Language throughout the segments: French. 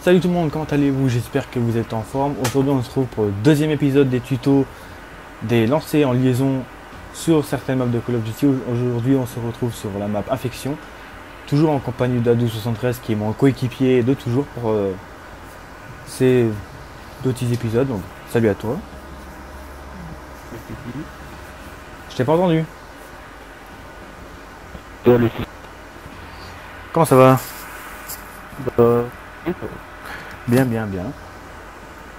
Salut tout le monde, comment allez-vous? J'espère que vous êtes en forme. Aujourd'hui on se retrouve pour le deuxième épisode des tutos des lancers en liaison sur certaines maps de Call of Duty. Aujourd'hui on se retrouve sur la map Infection, toujours en compagnie d'Adou73 qui est mon coéquipier de toujours pour ces deux petits épisodes. Donc salut à toi. Je t'ai pas entendu. Comment ça va? Bien.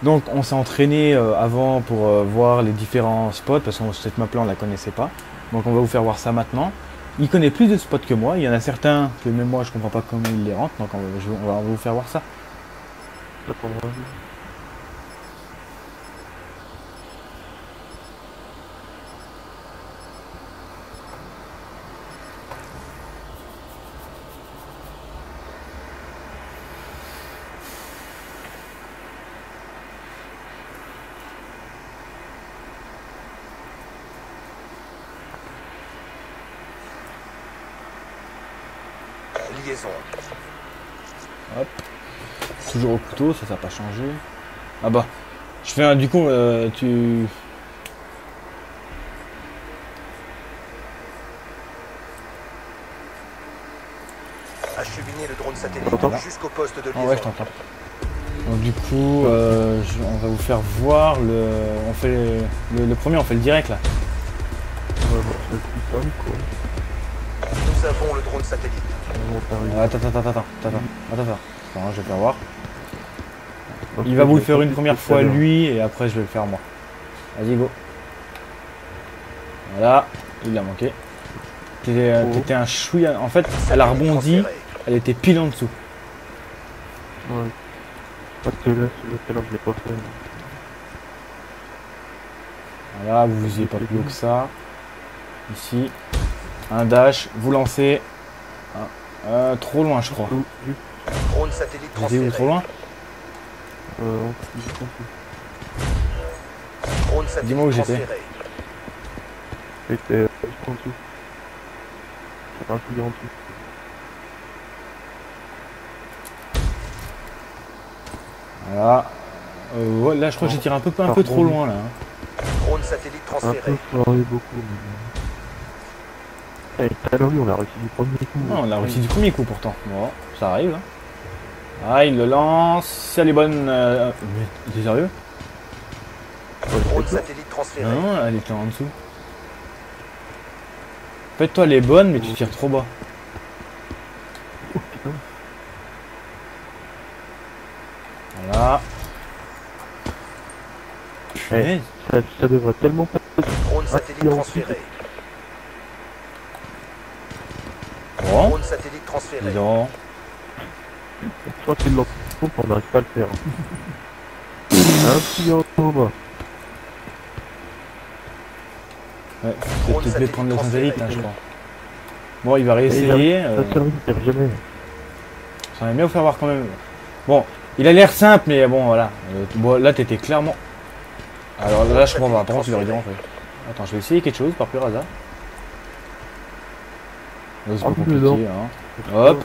Donc on s'est entraîné avant pour voir les différents spots parce que cette map là on la connaissait pas. Donc on va vous faire voir ça maintenant. Il connaît plus de spots que moi. Il y en a certains que même moi je comprends pas comment il les rentre. Donc on va vous faire voir ça. Liaison. Hop. Toujours au couteau, ça n'a pas changé. Ah bah, je fais un du coup, tu... Acheminer le drone satellite jusqu'au poste de liaison. Ah ouais, je t'entends. Donc du coup, on va vous faire voir le... On fait le premier, on fait le direct là. Nous avons le drone satellite. Attends, je vais faire voir. Il va vous le faire une première fois lui et après je vais le faire moi. Vas-y go. Voilà, il a manqué. T'étais un chouïa. En fait, elle a rebondi, elle était pile en dessous. Ouais. Parce que là, je l'ai pas fait. Voilà, vous visiez pas plus haut que ça. Ici, un dash, vous lancez. Trop loin je crois. Drone satellite Vous étiez où trop loin? Dis-moi où j'étais. J'étais en dessous. J'étais un peu en dessous. Voilà. Ouais, là je crois que j'ai tiré un peu trop loin là. Drone satellite transféré. Un peu beaucoup. Mais... tout à l'heure, on a réussi du premier coup. Non, on a réussi du premier coup pourtant. Bon, ça arrive. Hein. Ah, il le lance. Elle est bonne. Mais t'es sérieux? Drone satellite transféré. Non, elle était en dessous. En fait, toi, elle est bonne, mais tu tires trop bas. Oh putain. Voilà. Hey, ça devrait tellement pas... Drone satellite transféré. Bon. Drone satellite transféré. Dis donc. Je crois que c'est de l'antipo qu'on n'arrive pas à le faire. Un petit en bas. Ouais, faut peut-être bien prendre le satellite, hein, je crois. Bon, il va réessayer. Jamais. J'aimerais bien vous faire voir quand même. Bon, il a l'air simple, mais bon, voilà. Bon, là, t'étais clairement. Alors là, je comprends pas. Par contre, tu l'aurais dit en fait. Attends, je vais essayer quelque chose par pur hasard. C'est pas compliqué, hein. Hop.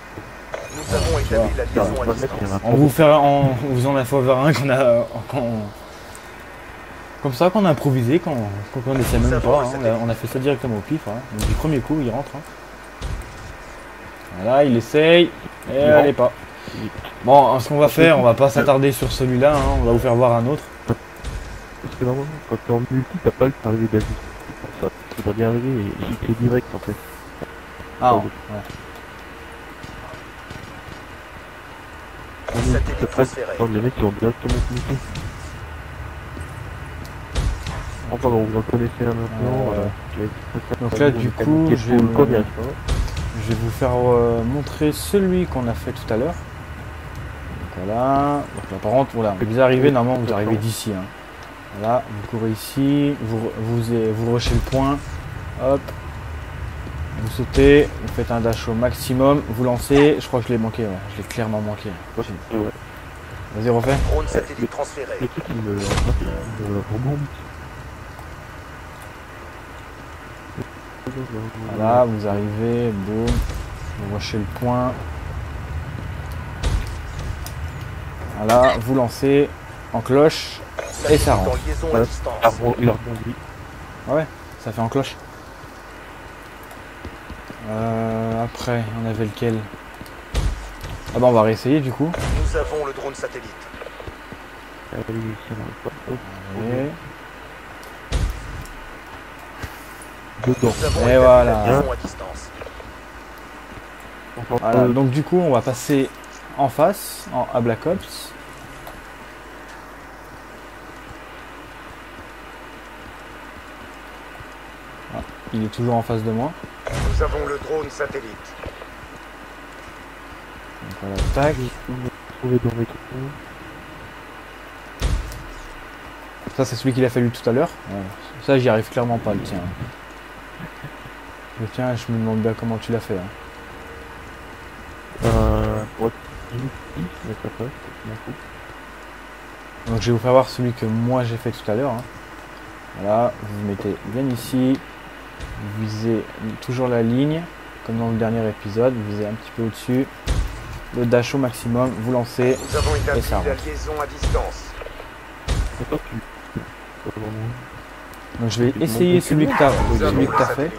Nous avons établi la liaison à distance. On vous en a fait voir un qu'on a. Comme ça qu'on a improvisé, qu'on essaie même pas. Hein. On a fait ça directement au pif. Hein. Donc, du premier coup, il rentre. Hein. Voilà, il essaye. Et elle est pas. Bon, ce qu'on va faire, on va pas s'attarder sur celui-là. Hein. On va vous faire voir un autre. Parce que normalement, quand t'es en multi, t'as pas le temps d'arriver d'avis. Ça, tu dois bien arriver et cliquer direct en fait. Ah, ouais. Satellite transféré. Les mecs qui ont directement cliqué. Enfin bon, vous en connaissez un maintenant. Donc là, du coup, je vais vous faire montrer celui qu'on a fait tout à l'heure. Donc voilà. Donc là, par contre, voilà, vous arrivez, normalement, vous arrivez d'ici. Hein. Voilà, vous courez ici, vous rushez le point. Hop. Vous sautez, vous faites un dash au maximum, vous lancez. Je crois que je l'ai manqué, ouais. Je l'ai clairement manqué. Vas-y, refais. Drone satellite transféré. Le truc, il me remonte. Voilà, vous arrivez, boum. Vous rushez le point. Voilà, vous lancez en cloche et ça rentre. En liaison à Voilà. distance. Il a rebondi. Ah ouais, ça fait en cloche. Après, on avait lequel? Ah bah on va réessayer du coup. Nous avons le drone satellite. Allez, ça n'arrive pas. Hop, Allez. dedans. Nous avons Et établi voilà. la liaison à distance. Encore Voilà, donc du coup on va passer en face, à Black Ops. Ah, il est toujours en face de moi. Nous avons le drone satellite. Donc voilà, tac. trouvé dans mes trucs. Ça c'est celui qu'il a fallu tout à l'heure. Ça j'y arrive clairement pas le tien. Le tien je me demande bien comment tu l'as fait. Hein. Pour être mais ça passe, je m'en fous. Donc je vais vous faire voir celui que moi j'ai fait tout à l'heure. Hein. Voilà, vous vous mettez bien ici. Vous visez toujours la ligne. Comme dans le dernier épisode, vous visez un petit peu au-dessus. Le dash au maximum, vous lancez. Nous avons établi ça la rentre. liaison à distance. Pourquoi tu... Pas vraiment. Donc je vais essayer celui que tu as, Nous avons le fait. satellite.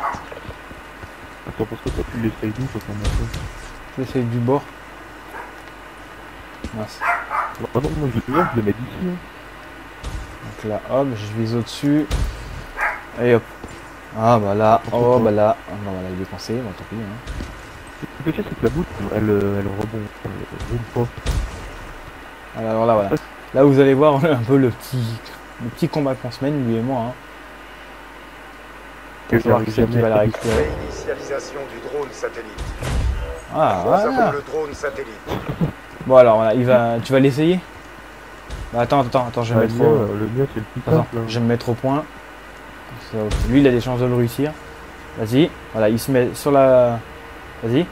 Attends, pourquoi toi tu l'essayes d'où quand on a fait? J'essaye du bord. Mince. Ah non, moi je le mets d'ici. Hein. Donc là, hop, je vise au-dessus. Et hop. Ah bah là, oh bah là. Ah, bah voilà, il est coincé, bon tant pis. Hein. Le fait c'est que la boule, elle rebond. Elle rebond pas. Alors là, voilà. Là, vous allez voir un peu le petit combat qu'on se mène, lui et moi. Hein. Pour savoir qui c'est qui va la récupérer. Réinitialisation du drone satellite. Ah, Nous avons voilà. le drone satellite. Bon alors, voilà, tu vas l'essayer. Bah, attends, je vais Ah, mettre au... le mien c'est le plus Attends, simple. Hein. je vais me mettre au point. Ça, lui, il a des chances de le réussir. Vas-y. Voilà, il se met sur la... Vas-y.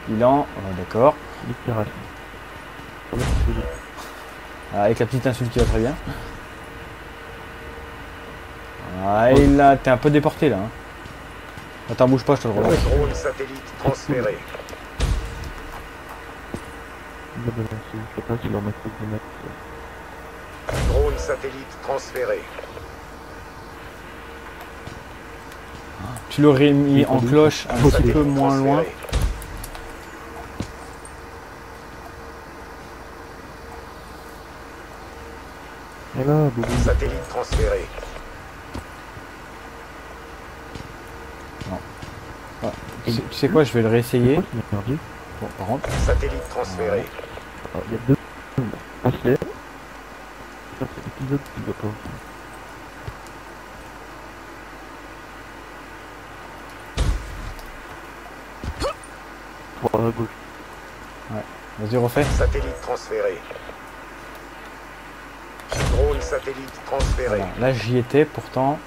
Bilan. Oh, d'accord. Littéralement. Avec la petite insulte qui va très bien. Ah, et là, t'es un peu déporté là. Hein. Attends, bouge pas, je te le relance. Drone satellite transféré. Il va balancer. Je sais pas si leur mettre de mettre. Drone satellite transféré. Tu l'aurais mis en cloche un petit Satellite peu moins loin. transféré. Et là, boum. Satellite transféré. Tu sais quoi, je vais le réessayer. Pourquoi tu m'as perdu? Bon, par contre. Satellite transféré. Ah, il y a deux. Passer. Ça c'est l'épisode qui doit pas. Pour à gauche. Vas-y, refais. Satellite transféré. Drone satellite transféré. Voilà. Là, j'y étais pourtant.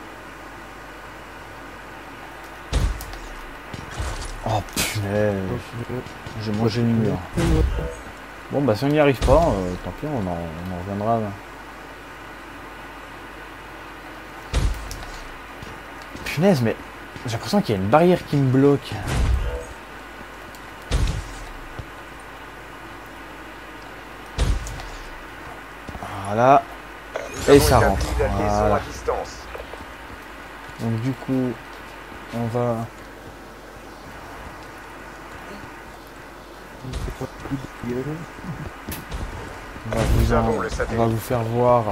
Oh punaise, j'ai mangé le mur. Bon bah si on n'y arrive pas, tant pis, on en reviendra. Là. Punaise, mais j'ai l'impression qu'il y a une barrière qui me bloque. Voilà, Nous et avons ça établi rentre. la liaison Voilà. à distance. Donc du coup, on va... Nous avons le on satellite. va vous faire voir...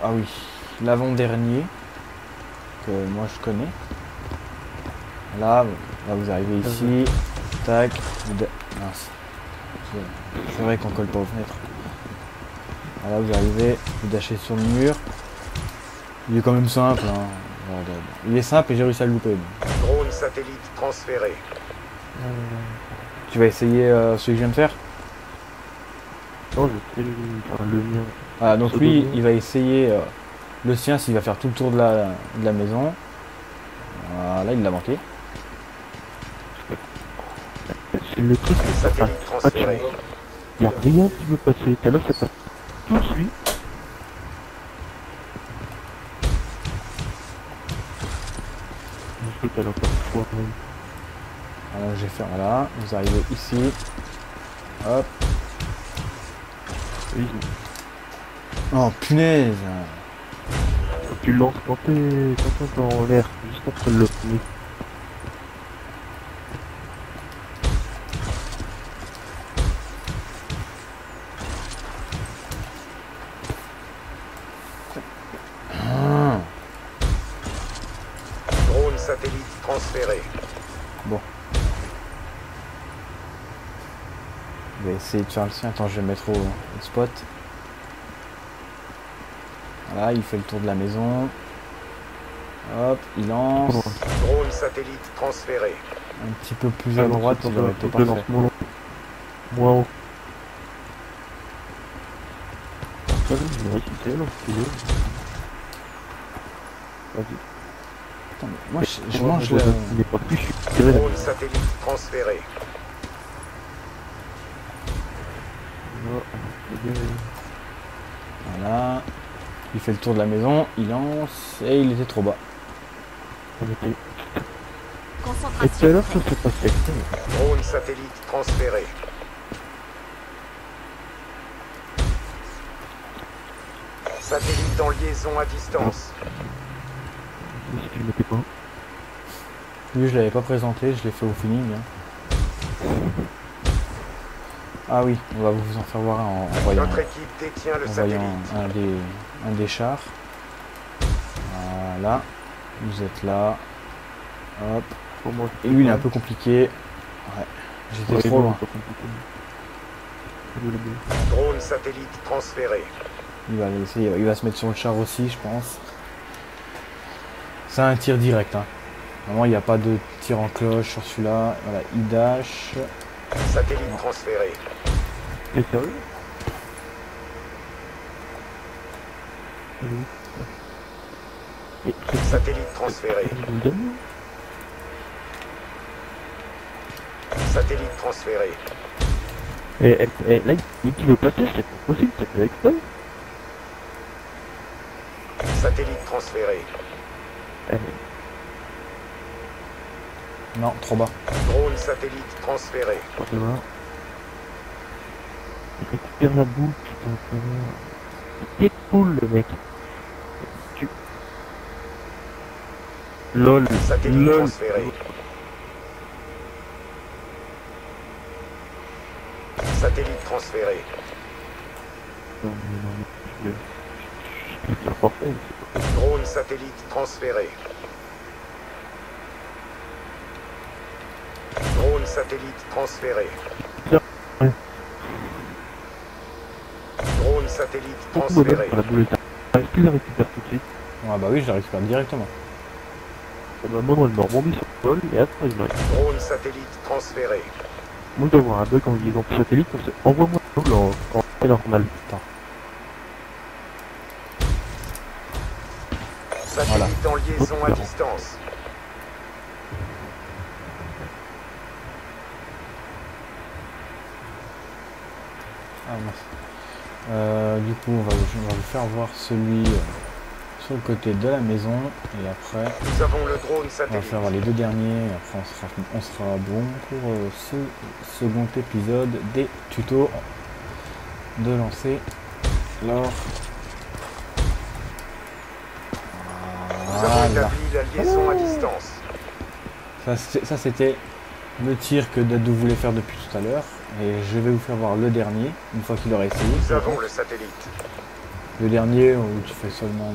ah oui, l'avant-dernier, que moi je connais. Là vous arrivez ici, tac, mince. C'est vrai qu'on colle pas aux fenêtres. Là vous arrivez, vous dashez sur le mur. Il est quand même simple, hein. Il est simple et j'ai réussi à le louper. Drone satellite transféré. Tu vas essayer celui que je viens de faire? Non, je fais le mien. Voilà, donc lui il va essayer le sien s'il va faire tout le tour de la maison. Voilà, il l'a manqué. C'est le truc que ça passe. Satellite transféré. Il n'y a rien qui veut passer. Tout à l'heure, ça passe tout de suite. Je peux tout à l'heure pas foirer. Alors je vais faire là, vous arrivez ici. Hop. Oui. Oh punaise. Tu le lances quand t'es en l'air, juste après le premier. Ah. Drone satellite transféré. Bon. Je vais essayer de faire le sien. Attends, je vais mettre au spot. Voilà, il fait le tour de la maison. Hop, il lance. Drone satellite transféré. Un petit peu plus à droite, il aurait été parfait. Moi haut. Ça, je vais réciter, là, si tu veux. Vas-y. Attends, mais moi je mange le... Il n'est pas plus, je suis tiré. Drone satellite transféré. Voilà. Il fait le tour de la maison, il lance et il était trop bas. Et Concentration. tout à l'heure, ça s'est passé. Drone satellite transféré. Satellite en liaison à distance. Si tu le mettais pas. Lui je l'avais pas présenté, je l'ai fait au feeling. Hein. Ah oui, on va vous en faire voir un en voyant, Notre équipe détient le en satellite. voyant un des chars. Voilà, vous êtes là. Hop. Pour moi, Et lui il est un peu compliqué. Ouais, j'étais trop loin. Drone satellite transféré. Il va essayer, il va se mettre sur le char aussi, je pense. C'est un tir direct. Hein. Normalement, il n'y a pas de tir en cloche sur celui-là. Voilà, il dash. Satellite transféré. T'es sérieux? Satellite transféré. Satellite transféré. Et là, il veut passer, c'est pas possible, c'est fait exprès. Satellite transféré. Non, trop bas. Drone satellite transféré. Tu vois. Il récupère la boule, putain. Il cool le mec. Tu... LOL. Satellite LOL. transféré. Satellite transféré. Non, mais c'est pas parfait. Drone satellite transféré. Drone satellite transféré. Ouais. Drone satellite Beaucoup de transféré. la boule est arrive plus la récupère tout de suite. Ah bah oui, je la récupère directement. Et bah, moi, elle me rebondit sur le vol et après, il m'arrive. Drone satellite transféré. Moi, je dois avoir un bug en liaison satellite, comme ça. Envoie-moi la boule en normal. Attends. Satellite en liaison à distance. Ah mince. Du coup, on va vous faire voir celui sur le côté de la maison. Et après, Nous avons le drone on va satellite. faire voir les deux derniers. Et après, on sera bon pour ce second épisode des tutos de lancer lors. Nous avons établi la liaison à distance. Ça c'était le tir que Dadou voulait faire depuis tout à l'heure. Et je vais vous faire voir le dernier, une fois qu'il aura essayé. Nous avons le satellite. Le dernier où tu fais seulement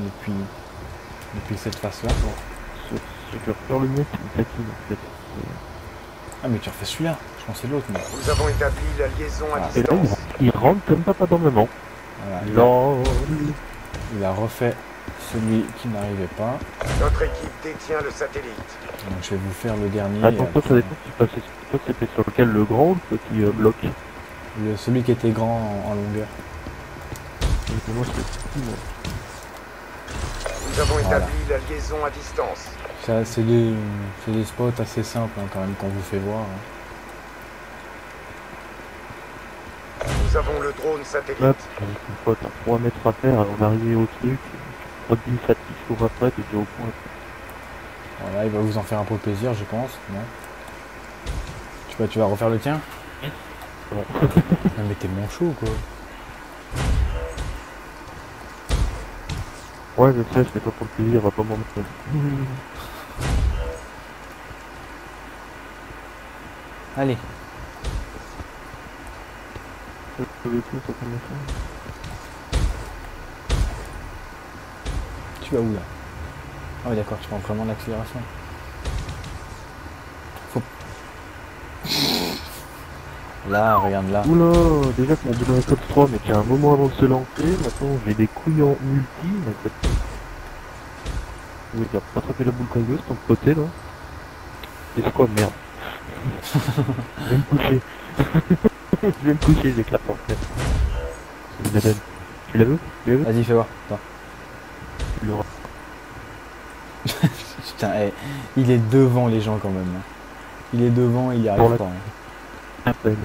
depuis cette face-là. Je vais refaire le mec, c'est facile en fait. Ah mais tu refais celui-là, je pensais l'autre. Mais... Nous avons établi la liaison à Ah. Et là, distance. il rentre comme ça, pas dans le moment. Voilà, LOL. il a refait celui qui n'arrivait pas. Notre équipe détient le satellite. Donc je vais vous faire le dernier. Attends, et ça dépend si tu passais. Toi, c'était sur lequel, le grand ou le petit bloc? celui qui était grand en longueur. Moi, c'est petit, moi. Nous avons Voilà. établi la liaison à distance. Ça, c'est des spots assez simples hein, quand même qu'on vous fait voir. Hein. Nous avons le drone satellite. Hop, une fois, t'as 3 mètres à faire, on est arrivé au truc. Tu te dis, ça te s'ouvre après, t'es au point. Voilà, il va vous en faire un peu plaisir, je pense. Non Quoi, tu vas refaire le tien? Bon. Non mais t'es manchot quoi. Ouais, je sais, c'est pas pour le plaisir, on va pas m'en mettre. Allez. Tu vas où là? Ah oui d'accord, tu prends vraiment l'accélération. Faut... Là, regarde là. Oula, déjà que mon boulot est top 3, mais qu'il y a un moment avant de se lancer, maintenant j'ai des couilles en multi, mais peut-être... Oui, il a pas attrapé la boule congueuse, ton poté là. C'est quoi, merde. Je vais me coucher. Je vais me coucher, j'éclate en fait. C'est une Eden. Tu l'as vu? Tu l'as vu? Vas-y, fais voir. Attends. Tu l'auras. Putain, il est devant les gens quand même. Hein. Il est devant, il y arrive pas. Hein. À peine.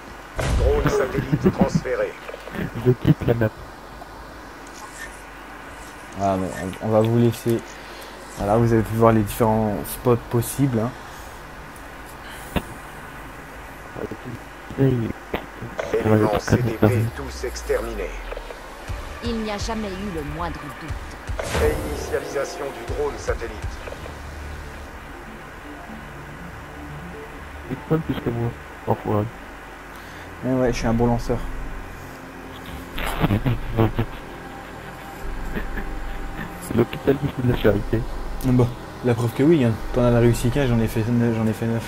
Drone satellite transféré. Je quitte la map. Ah, bon, on va vous laisser. Voilà, vous avez pu voir les différents spots possibles. Hein. Éléments CDP tous exterminés. Il n'y a jamais eu le moindre doute. Réinitialisation du drone satellite. Il prend plus que moi. Enfoiré. Mais ouais, je suis un bon lanceur. C'est l'hôpital qui fout de la charité. Bon, la preuve que oui, hein. T'en as réussi qu'un, j'en ai fait 9.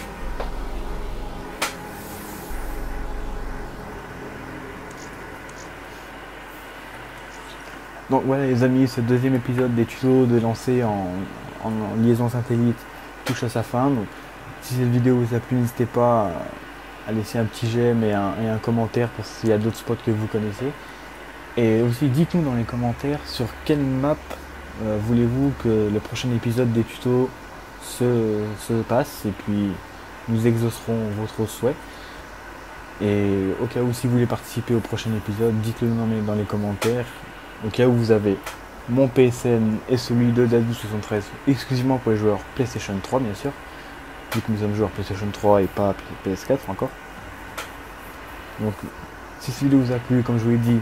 Donc voilà les amis, ce deuxième épisode des tutos de lancer en liaison satellite touche à sa fin. Donc, si cette vidéo vous a plu, n'hésitez pas à laisser un petit j'aime et un commentaire pour s'il y a d'autres spots que vous connaissez. Et aussi dites-nous dans les commentaires sur quelle map voulez-vous que le prochain épisode des tutos se passe, et puis nous exaucerons votre souhait. Et au cas où si vous voulez participer au prochain épisode, dites-le dans les commentaires. Au cas où vous avez mon PSN et celui de Dadou73 exclusivement pour les joueurs PlayStation 3 bien sûr, vu que nous sommes joueurs PlayStation 3 et pas PS4 encore. Donc si cette vidéo vous a plu, comme je vous l'ai dit,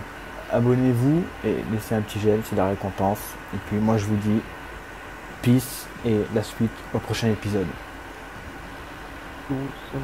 abonnez-vous et laissez un petit j'aime, c'est la récompense. Et puis moi je vous dis peace et la suite au prochain épisode. Awesome.